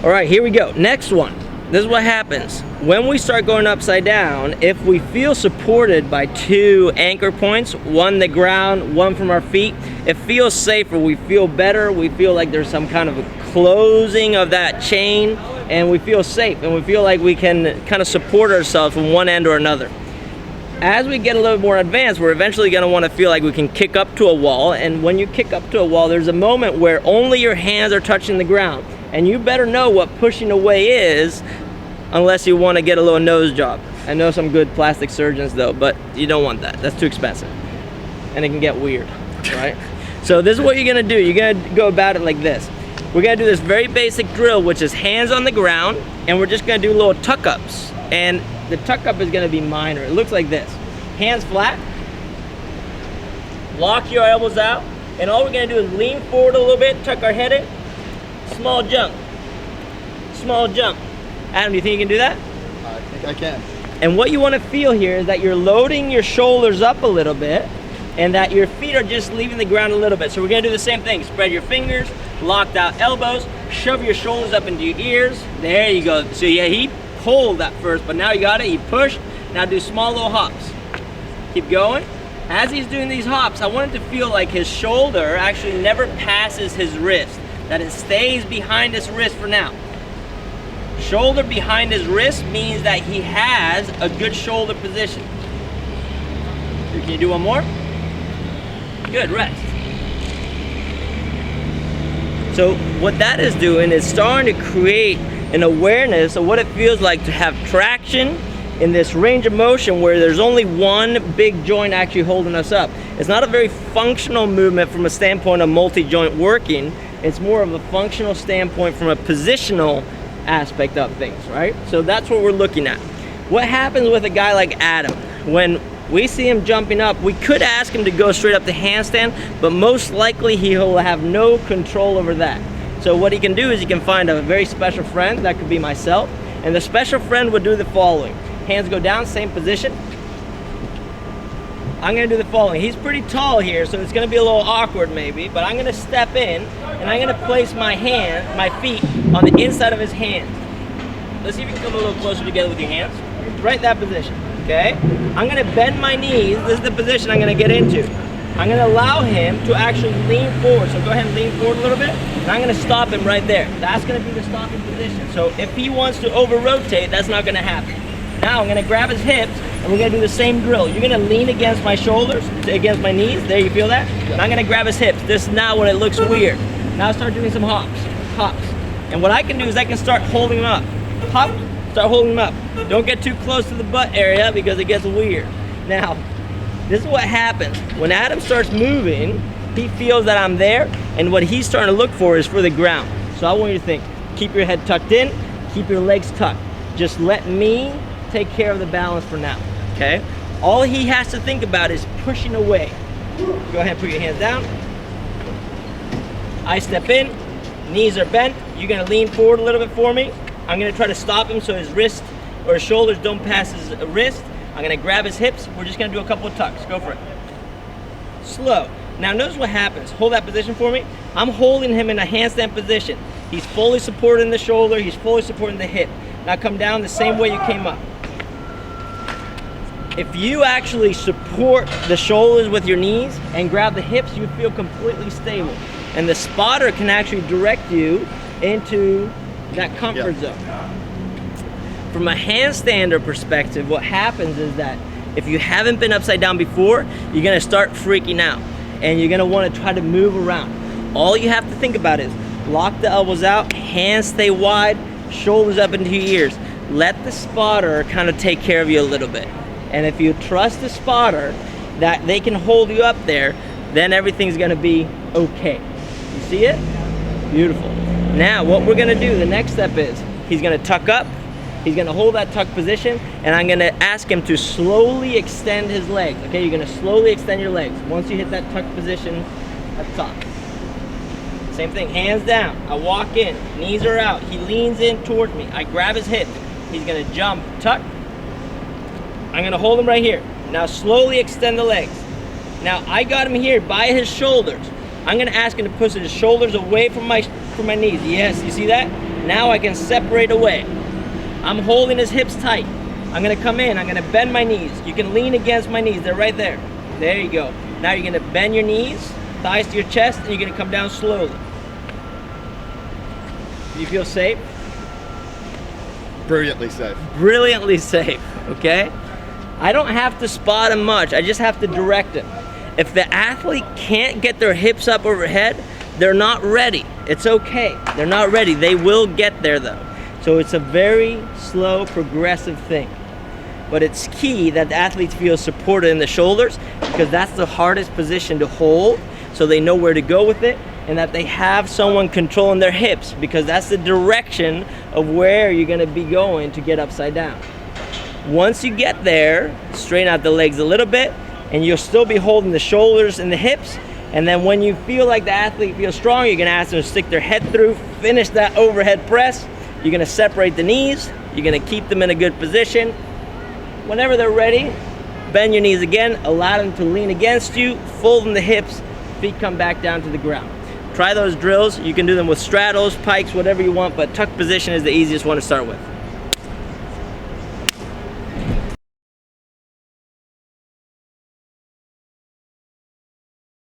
All right, here we go. Next one. This is what happens. When we start going upside down, if we feel supported by 2 anchor points, one the ground, one from our feet, it feels safer, we feel better, we feel like there's some kind of a closing of that chain, and we feel safe, and we feel like we can kind of support ourselves from one end or another. As we get a little more advanced, we're eventually gonna wanna feel like we can kick up to a wall, and when you kick up to a wall, there's a moment where only your hands are touching the ground. And you better know what pushing away is, unless you want to get a little nose job. I know some good plastic surgeons though, but you don't want that. That's too expensive. And it can get weird, right? So this is what you're gonna do. You're gonna go about it like this. We're gonna do this very basic drill, which is hands on the ground, and we're just gonna do little tuck-ups. And the tuck-up is gonna be minor. It looks like this. Hands flat, lock your elbows out, and all we're gonna do is lean forward a little bit, tuck our head in, small jump, small jump. Adam, do you think you can do that? I think I can. And what you want to feel here is that you're loading your shoulders up a little bit and that your feet are just leaving the ground a little bit. So we're going to do the same thing. Spread your fingers, locked out elbows, shove your shoulders up into your ears. There you go. So yeah, he pulled that first, but now you got it. He pushed. Now do small little hops. Keep going. As he's doing these hops, I want him to feel like his shoulder actually never passes his wrist, that it stays behind his wrist for now. Shoulder behind his wrist means that he has a good shoulder position. Can you do one more? Good, rest. So what that is doing is starting to create an awareness of what it feels like to have traction in this range of motion where there's only one big joint actually holding us up. It's not a very functional movement from a standpoint of multi-joint working. It's more of a functional standpoint from a positional aspect of things, right? So that's what we're looking at. What happens with a guy like Adam? When we see him jumping up, we could ask him to go straight up to handstand, but most likely he will have no control over that. So what he can do is he can find a very special friend, that could be myself, and the special friend would do the following. Hands go down, same position. I'm gonna do the following. He's pretty tall here, so it's gonna be a little awkward maybe, but I'm gonna step in and I'm gonna place my feet on the inside of his hands. Let's see if you can come a little closer together with your hands. Right that position, okay? I'm gonna bend my knees. This is the position I'm gonna get into. I'm gonna allow him to actually lean forward. So go ahead and lean forward a little bit. And I'm gonna stop him right there. That's gonna be the stopping position. So if he wants to over-rotate, that's not gonna happen. Now I'm gonna grab his hips and we're gonna do the same drill. You're gonna lean against my shoulders, against my knees. There, you feel that? Yeah. And I'm gonna grab his hips. This is now when it looks weird. Now start doing some hops. And what I can do is I can start holding him up. Hop, start holding him up. Don't get too close to the butt area because it gets weird. Now, this is what happens. When Adam starts moving, he feels that I'm there, and what he's starting to look for is for the ground. So I want you to think, keep your head tucked in, keep your legs tucked. Just let me take care of the balance for now, okay? All he has to think about is pushing away. Go ahead and put your hands down. I step in, knees are bent. You're gonna lean forward a little bit for me. I'm gonna try to stop him so his wrist or his shoulders don't pass his wrist. I'm gonna grab his hips. We're just gonna do a couple of tucks. Go for it. Slow. Now notice what happens. Hold that position for me. I'm holding him in a handstand position. He's fully supporting the shoulder. He's fully supporting the hip. Now come down the same way you came up. If you actually support the shoulders with your knees and grab the hips, you feel completely stable. And the spotter can actually direct you into that comfort zone. From a handstander perspective, what happens is that if you haven't been upside down before, you're gonna start freaking out and you're gonna wanna try to move around. All you have to think about is lock the elbows out, hands stay wide, shoulders up into your ears. Let the spotter kind of take care of you a little bit. And if you trust the spotter that they can hold you up there, then everything's gonna be okay. You see it? Beautiful. Now what we're gonna do, the next step is, he's gonna tuck up, he's gonna hold that tuck position, and I'm gonna ask him to slowly extend his legs. Okay, you're gonna slowly extend your legs once you hit that tuck position at the top. Same thing, hands down. I walk in, knees are out. He leans in towards me. I grab his hip. He's gonna jump, tuck. I'm gonna hold him right here. Now slowly extend the legs. Now I got him here by his shoulders. I'm gonna ask him to push his shoulders away from my knees. Yes, you see that? Now I can separate away. I'm holding his hips tight. I'm gonna come in, I'm gonna bend my knees. You can lean against my knees, they're right there. There you go. Now you're gonna bend your knees, thighs to your chest, and you're gonna come down slowly. Do you feel safe? Brilliantly safe. Brilliantly safe, okay? I don't have to spot him much, I just have to direct him. If the athlete can't get their hips up overhead, they're not ready. It's okay, they're not ready. They will get there though. So it's a very slow, progressive thing. But it's key that the athletes feel supported in the shoulders, because that's the hardest position to hold, so they know where to go with it, and that they have someone controlling their hips, because that's the direction of where you're gonna be going to get upside down. Once you get there, straighten out the legs a little bit, and you'll still be holding the shoulders and the hips. And then when you feel like the athlete feels strong, you're gonna ask them to stick their head through, finish that overhead press. You're gonna separate the knees, you're gonna keep them in a good position. Whenever they're ready, bend your knees again, allow them to lean against you, folding the hips, feet come back down to the ground. Try those drills. You can do them with straddles, pikes, whatever you want, but tuck position is the easiest one to start with.